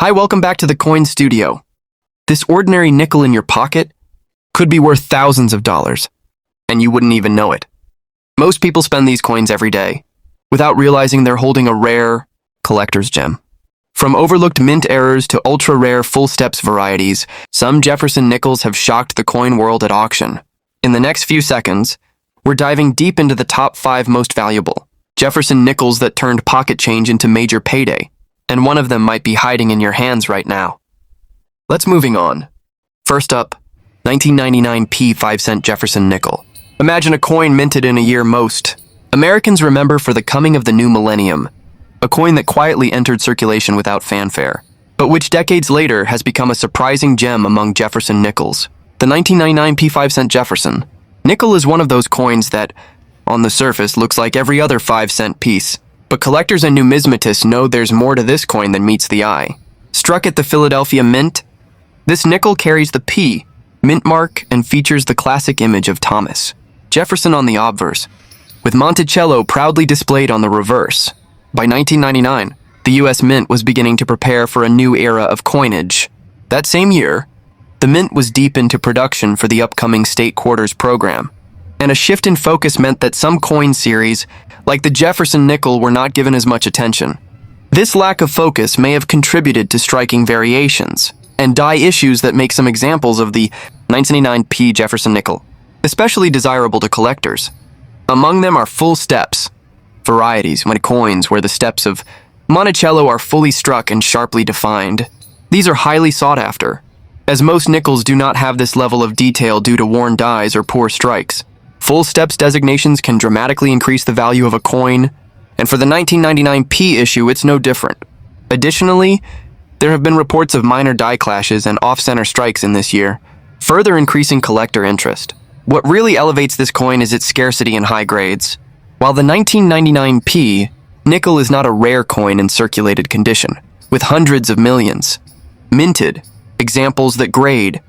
Hi, welcome back to the Coin Studio. This ordinary nickel in your pocket could be worth thousands of dollars, and you wouldn't even know it. Most people spend these coins every day, without realizing they're holding a rare collector's gem. From overlooked mint errors to ultra-rare full steps varieties, some Jefferson Nickels have shocked the coin world at auction. In the next few seconds, we're diving deep into the top 5 most valuable Jefferson Nickels that turned pocket change into major payday, and one of them might be hiding in your hands right now. Let's moving on. First up, 1999 P 5-cent Jefferson nickel. Imagine a coin minted in a year most Americans remember for the coming of the new millennium, a coin that quietly entered circulation without fanfare, but which decades later has become a surprising gem among Jefferson Nickels. The 1999 P 5-cent Jefferson nickel is one of those coins that, on the surface, looks like every other 5-cent piece. But collectors and numismatists know there's more to this coin than meets the eye. Struck at the Philadelphia Mint, this nickel carries the P mint mark and features the classic image of Thomas Jefferson on the obverse, with Monticello proudly displayed on the reverse. By 1999, the U.S. Mint was beginning to prepare for a new era of coinage. That same year, the Mint was deep into production for the upcoming State Quarters program, and a shift in focus meant that some coin series, like the Jefferson nickel, were not given as much attention. This lack of focus may have contributed to striking variations and die issues that make some examples of the 1999 P Jefferson nickel especially desirable to collectors. Among them are full steps, varieties, coins where the steps of Monticello are fully struck and sharply defined. These are highly sought after, as most nickels do not have this level of detail due to worn dies or poor strikes. Full steps designations can dramatically increase the value of a coin, and for the 1999 P issue, it's no different. Additionally, there have been reports of minor die clashes and off-center strikes in this year, further increasing collector interest. What really elevates this coin is its scarcity in high grades. While the 1999 P nickel is not a rare coin in circulated condition, with hundreds of millions minted, examples that grade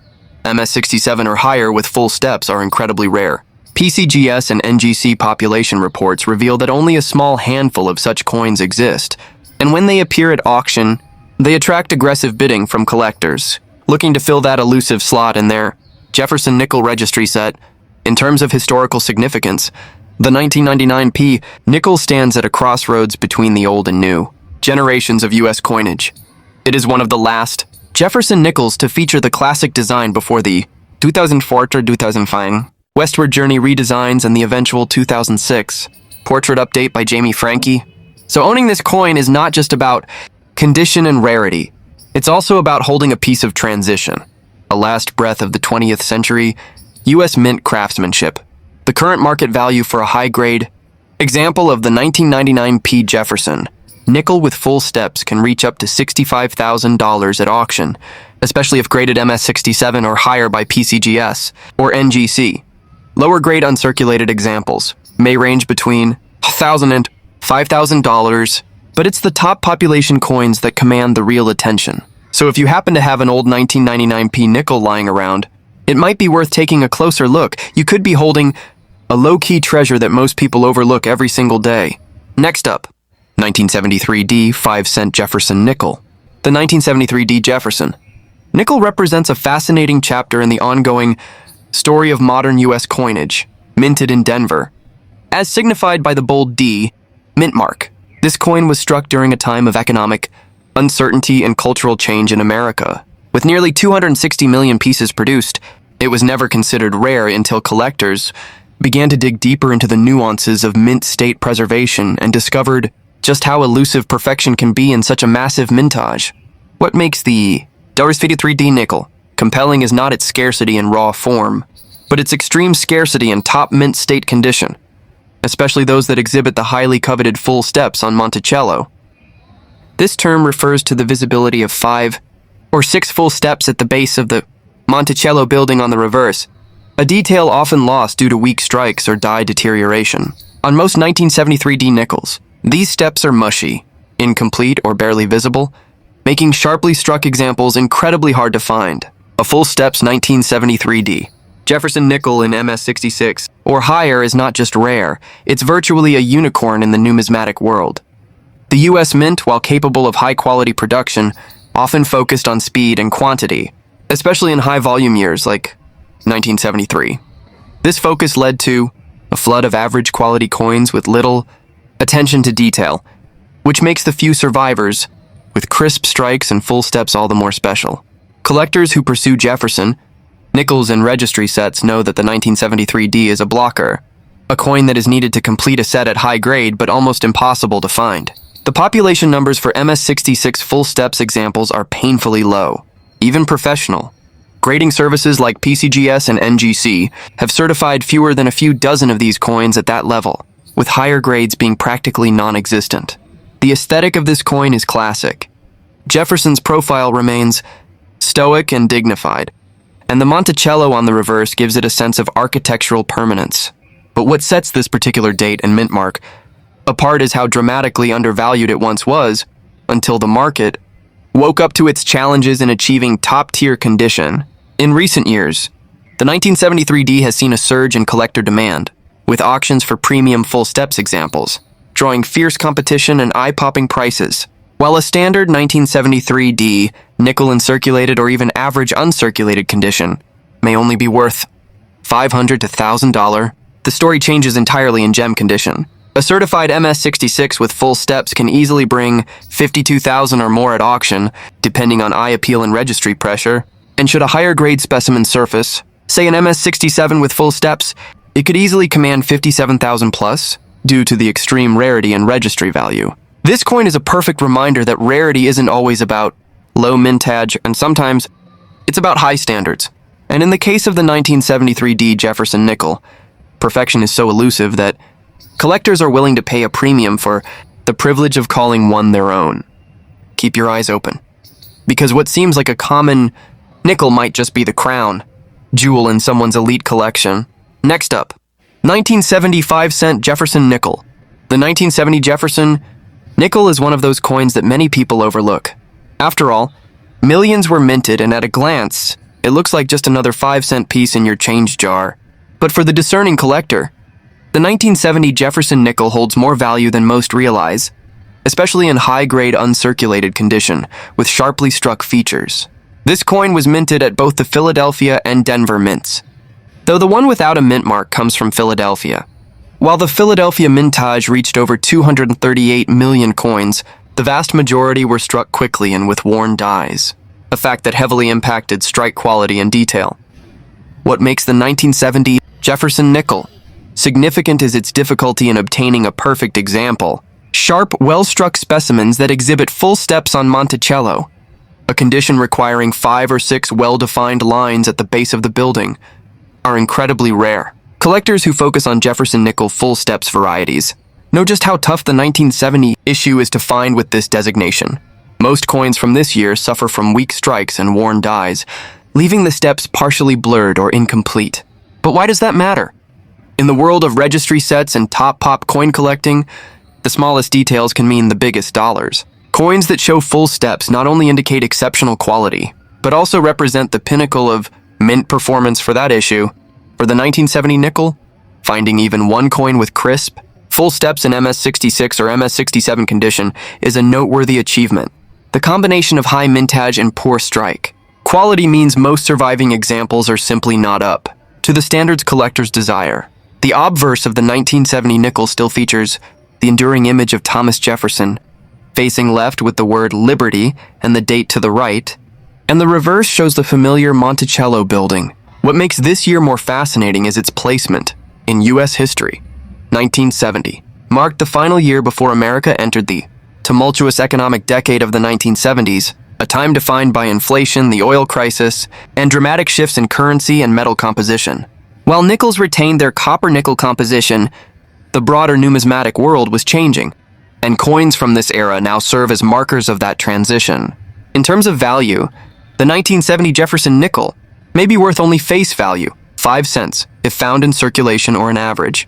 MS67 or higher with full steps are incredibly rare. PCGS and NGC population reports reveal that only a small handful of such coins exist, and when they appear at auction, they attract aggressive bidding from collectors looking to fill that elusive slot in their Jefferson nickel registry set. In terms of historical significance, the 1999 P nickel stands at a crossroads between the old and new generations of U.S. coinage. It is one of the last Jefferson Nickels to feature the classic design before the 2004 or 2005 Westward Journey redesigns and the eventual 2006 portrait update by Jamie Franke. So owning this coin is not just about condition and rarity. It's also about holding a piece of transition, a last breath of the 20th century U.S. Mint craftsmanship. The current market value for a high-grade example of the 1999 P Jefferson nickel with full steps can reach up to $65,000 at auction, especially if graded MS67 or higher by PCGS or NGC. Lower-grade uncirculated examples may range between $1,000 and $5,000, but it's the top population coins that command the real attention. So if you happen to have an old 1999 P nickel lying around, it might be worth taking a closer look. You could be holding a low-key treasure that most people overlook every single day. Next up, 1973 D 5-cent Jefferson nickel. The 1973 D Jefferson nickel represents a fascinating chapter in the ongoing story of modern U.S. coinage, minted in Denver. As signified by the bold D mint mark, this coin was struck during a time of economic uncertainty and cultural change in America. With nearly 260 million pieces produced, it was never considered rare until collectors began to dig deeper into the nuances of mint state preservation and discovered just how elusive perfection can be in such a massive mintage. What makes the 53 D nickel compelling is not its scarcity in raw form, but its extreme scarcity in top mint state condition, especially those that exhibit the highly coveted full steps on Monticello. This term refers to the visibility of 5 or 6 full steps at the base of the Monticello building on the reverse, a detail often lost due to weak strikes or die deterioration. On most 1973 D nickels, these steps are mushy, incomplete, or barely visible, making sharply struck examples incredibly hard to find. A full steps 1973 D Jefferson nickel in MS66 or higher is not just rare, it's virtually a unicorn in the numismatic world. The U.S. Mint, while capable of high-quality production, often focused on speed and quantity, especially in high-volume years like 1973. This focus led to a flood of average-quality coins with little attention to detail, which makes the few survivors with crisp strikes and full steps all the more special. Collectors who pursue Jefferson, Nickels, and registry sets know that the 1973D is a blocker, a coin that is needed to complete a set at high grade but almost impossible to find. The population numbers for MS66 full steps examples are painfully low, even professional. Grading services like PCGS and NGC have certified fewer than a few dozen of these coins at that level, with higher grades being practically non-existent. The aesthetic of this coin is classic. Jefferson's profile remains stoic and dignified, and the Monticello on the reverse gives it a sense of architectural permanence. But what sets this particular date and mint mark apart is how dramatically undervalued it once was, until the market woke up to its challenges in achieving top-tier condition. In recent years, the 1973D has seen a surge in collector demand, with auctions for premium full steps examples, drawing fierce competition and eye-popping prices. While a standard 1973D, nickel uncirculated or even average uncirculated condition, may only be worth $500 to $1,000, the story changes entirely in gem condition. A certified MS66 with full steps can easily bring $52,000 or more at auction, depending on eye appeal and registry pressure, and should a higher grade specimen surface, say an MS67 with full steps, it could easily command $57,000 plus, due to the extreme rarity and registry value. This coin is a perfect reminder that rarity isn't always about low mintage, and sometimes it's about high standards. And in the case of the 1973D Jefferson Nickel, perfection is so elusive that collectors are willing to pay a premium for the privilege of calling one their own. Keep your eyes open, because what seems like a common nickel might just be the crown jewel in someone's elite collection. Next up, 1975-cent Jefferson Nickel. The 1970 Jefferson Nickel is one of those coins that many people overlook. After all, millions were minted, and at a glance, it looks like just another 5-cent piece in your change jar. But for the discerning collector, the 1970 Jefferson Nickel holds more value than most realize, especially in high-grade uncirculated condition with sharply struck features. This coin was minted at both the Philadelphia and Denver mints, though the one without a mint mark comes from Philadelphia. While the Philadelphia mintage reached over 238 million coins, the vast majority were struck quickly and with worn dies, a fact that heavily impacted strike quality and detail. What makes the 1970 Jefferson Nickel significant is its difficulty in obtaining a perfect example. Sharp, well-struck specimens that exhibit full steps on Monticello, a condition requiring 5 or 6 well-defined lines at the base of the building, are incredibly rare. Collectors who focus on Jefferson Nickel full steps varieties know just how tough the 1970 issue is to find with this designation. Most coins from this year suffer from weak strikes and worn dies, leaving the steps partially blurred or incomplete. But why does that matter? In the world of registry sets and top-pop coin collecting, the smallest details can mean the biggest dollars. Coins that show full steps not only indicate exceptional quality, but also represent the pinnacle of mint performance for that issue. For the 1970 nickel, finding even one coin with crisp, full steps in MS66 or MS67 condition is a noteworthy achievement. The combination of high mintage and poor strike quality means most surviving examples are simply not up to the standards collectors desire. The obverse of the 1970 nickel still features the enduring image of Thomas Jefferson, facing left with the word Liberty and the date to the right, and the reverse shows the familiar Monticello building. What makes this year more fascinating is its placement in U.S. history. 1970 marked the final year before America entered the tumultuous economic decade of the 1970s, a time defined by inflation, the oil crisis, and dramatic shifts in currency and metal composition. While nickels retained their copper-nickel composition, the broader numismatic world was changing, and coins from this era now serve as markers of that transition. In terms of value, the 1970 Jefferson Nickel may be worth only face value, 5 cents, if found in circulation or an average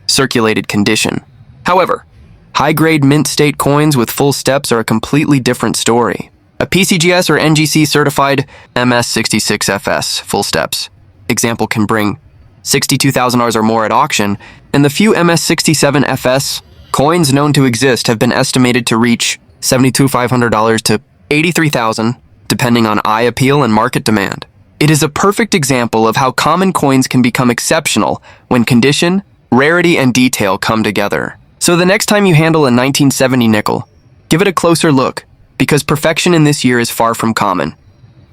circulated condition. However, high-grade mint state coins with full steps are a completely different story. A PCGS or NGC certified MS66FS full steps example can bring $62,000 or more at auction, and the few MS67FS coins known to exist have been estimated to reach $7,500 to 83,000, depending on eye appeal and market demand. It is a perfect example of how common coins can become exceptional when condition, rarity, and detail come together. So the next time you handle a 1970 nickel, give it a closer look, because perfection in this year is far from common.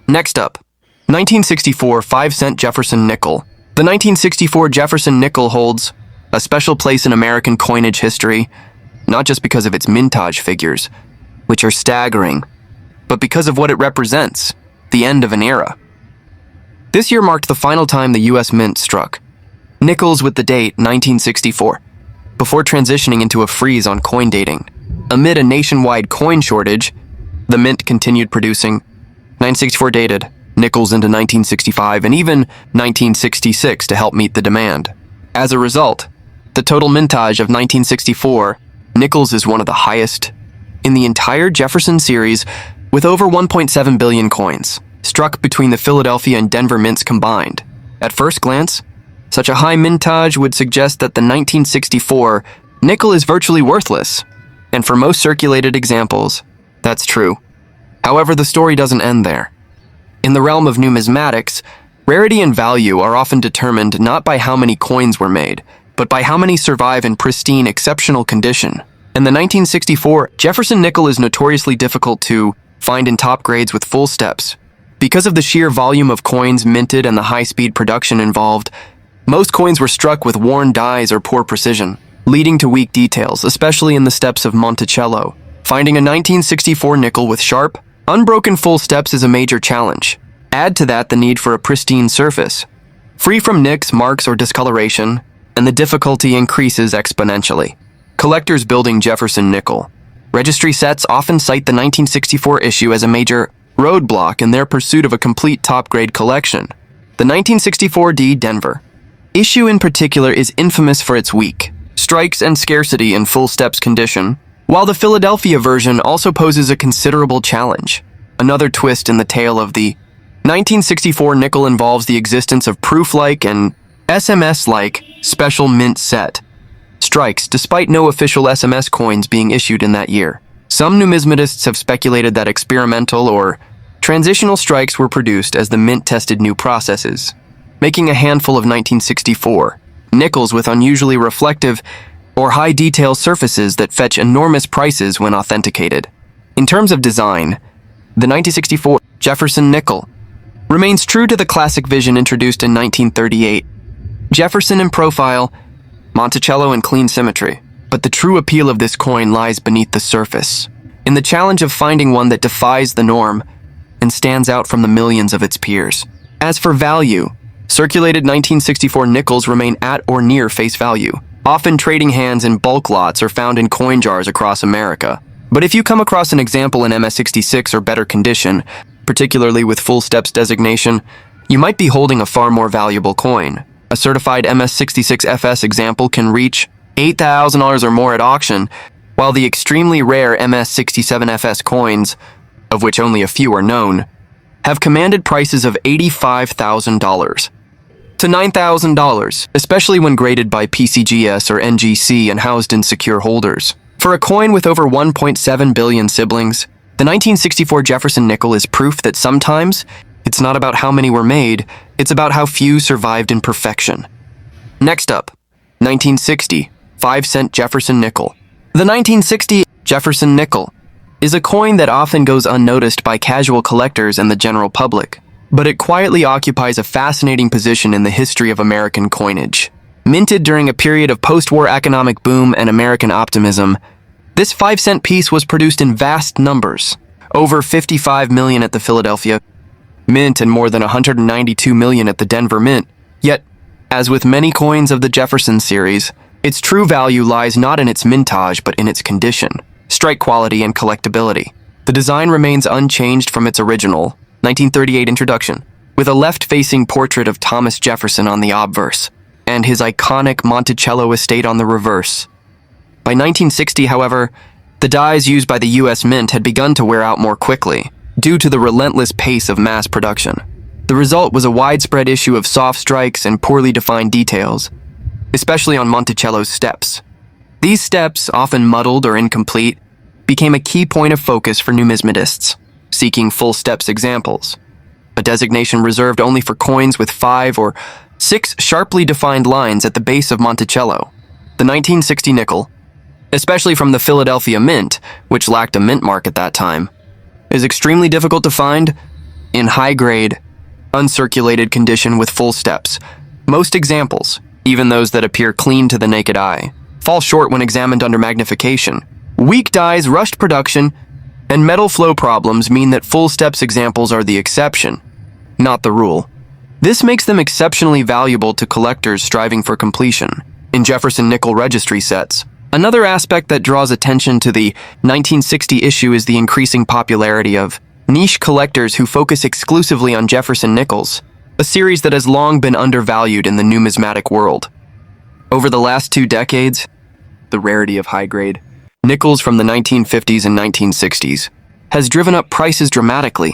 Next up, 1964 5-cent Jefferson nickel. The 1964 Jefferson nickel holds a special place in American coinage history, not just because of its mintage figures, which are staggering, but because of what it represents, the end of an era. This year marked the final time the U.S. Mint struck nickels with the date 1964, before transitioning into a freeze on coin dating. Amid a nationwide coin shortage, the Mint continued producing 964 dated nickels into 1965 and even 1966 to help meet the demand. As a result, the total mintage of 1964 nickels is one of the highest in the entire Jefferson series, with over 1.7 billion coins struck between the Philadelphia and Denver mints combined. At first glance, such a high mintage would suggest that the 1964 nickel is virtually worthless, and for most circulated examples, that's true. However, the story doesn't end there. In the realm of numismatics, rarity and value are often determined not by how many coins were made, but by how many survive in pristine, exceptional condition. In the 1964 Jefferson nickel is notoriously difficult to find in top grades with full steps. Because of the sheer volume of coins minted and the high-speed production involved, most coins were struck with worn dies or poor precision, leading to weak details, especially in the steps of Monticello. Finding a 1964 nickel with sharp, unbroken full steps is a major challenge. Add to that the need for a pristine surface, free from nicks, marks, or discoloration, and the difficulty increases exponentially. Collectors building Jefferson nickel registry sets often cite the 1964 issue as a major roadblock in their pursuit of a complete top-grade collection. The 1964D Denver issue in particular is infamous for its weak strikes and scarcity in full steps condition, while the Philadelphia version also poses a considerable challenge. Another twist in the tale of the 1964 nickel involves the existence of proof-like and SMS-like special mint set strikes, despite no official SMS coins being issued in that year. Some numismatists have speculated that experimental or transitional strikes were produced as the Mint tested new processes, making a handful of 1964 nickels with unusually reflective or high-detail surfaces that fetch enormous prices when authenticated. In terms of design, the 1964 Jefferson nickel remains true to the classic vision introduced in 1938. Jefferson in profile, Monticello in clean symmetry. But the true appeal of this coin lies beneath the surface, in the challenge of finding one that defies the norm and stands out from the millions of its peers. As for value, circulated 1964 nickels remain at or near face value, often trading hands in bulk lots or found in coin jars across America. But if you come across an example in MS-66 or better condition, particularly with full steps designation, you might be holding a far more valuable coin. A certified MS-66 FS example can reach $8,000 or more at auction, while the extremely rare MS-67 FS coins, of which only a few are known, have commanded prices of $85,000 to $9,000, especially when graded by PCGS or NGC and housed in secure holders. For a coin with over 1.7 billion siblings, the 1964 Jefferson nickel is proof that sometimes it's not about how many were made, it's about how few survived in perfection. Next up, 1960 5-cent Jefferson nickel. The 1960 Jefferson nickel is a coin that often goes unnoticed by casual collectors and the general public, but it quietly occupies a fascinating position in the history of American coinage. Minted during a period of post-war economic boom and American optimism, this 5-cent piece was produced in vast numbers, over 55 million at the Philadelphia Mint and more than 192 million at the Denver Mint. Yet, as with many coins of the Jefferson series, its true value lies not in its mintage but in its condition, strike quality, and collectability. The design remains unchanged from its original 1938 introduction, with a left-facing portrait of Thomas Jefferson on the obverse, and his iconic Monticello estate on the reverse. By 1960, however, the dies used by the U.S. Mint had begun to wear out more quickly, due to the relentless pace of mass production. The result was a widespread issue of soft strikes and poorly defined details, especially on Monticello's steps. These steps, often muddled or incomplete, became a key point of focus for numismatists. seeking full steps examples, a designation reserved only for coins with 5 or 6 sharply defined lines at the base of Monticello. The 1960 nickel, especially from the Philadelphia Mint, which lacked a mint mark at that time, is extremely difficult to find in high-grade, uncirculated condition with full steps. Most examples, even those that appear clean to the naked eye, fall short when examined under magnification. Weak dyes, rushed production, and metal flow problems mean that full steps examples are the exception, not the rule. This makes them exceptionally valuable to collectors striving for completion in Jefferson nickel registry sets. Another aspect that draws attention to the 1960 issue is the increasing popularity of niche collectors who focus exclusively on Jefferson Nickels, a series that has long been undervalued in the numismatic world. Over the last 2 decades, the rarity of high-grade nickels from the 1950s and 1960s has driven up prices dramatically,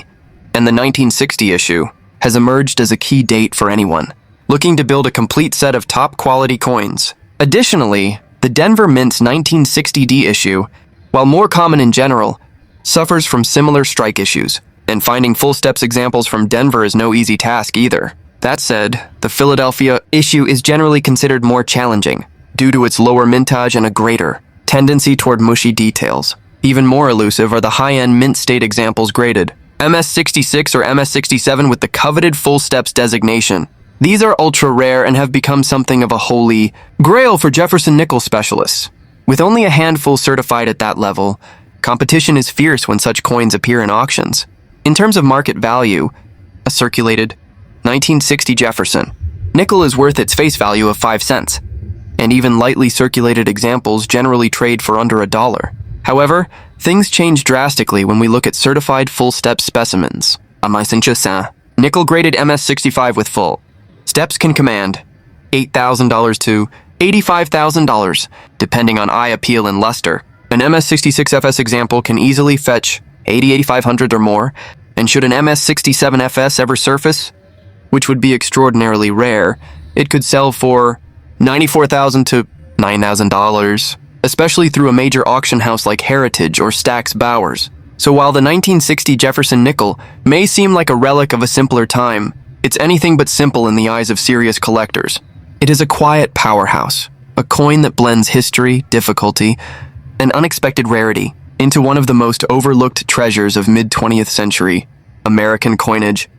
and the 1960 issue has emerged as a key date for anyone looking to build a complete set of top-quality coins. Additionally, the Denver Mint's 1960D issue, while more common in general, suffers from similar strike issues, and finding full steps examples from Denver is no easy task either. That said, the Philadelphia issue is generally considered more challenging due to its lower mintage and a greater tendency toward mushy details. Even more elusive are the high-end mint state examples graded MS66 or MS67 with the coveted full steps designation. These are ultra-rare and have become something of a holy grail for Jefferson Nickels specialists. With only a handful certified at that level, competition is fierce when such coins appear in auctions. In terms of market value, a circulated 1960 Jefferson nickel is worth its face value of 5 cents, and even lightly circulated examples generally trade for under $1. However, things change drastically when we look at certified full-step specimens. On my Saint-Jacin, nickel-graded MS65 with full steps can command $8,000 to $85,000, depending on eye appeal and luster. An MS66 FS example can easily fetch $8,500 or more, and should an MS67 FS ever surface, which would be extraordinarily rare, it could sell for $94,000 to $9,000, especially through a major auction house like Heritage or Stack's Bowers. So while the 1960 Jefferson nickel may seem like a relic of a simpler time, it's anything but simple in the eyes of serious collectors. It is a quiet powerhouse, a coin that blends history, difficulty, and unexpected rarity into one of the most overlooked treasures of mid-20th century American coinage.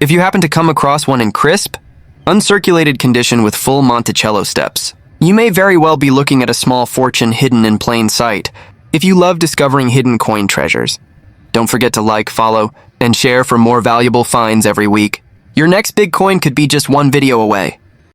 If you happen to come across one in crisp, uncirculated condition with full Monticello steps, you may very well be looking at a small fortune hidden in plain sight. If you love discovering hidden coin treasures, don't forget to like, follow, and share for more valuable finds every week. Your next big coin could be just one video away.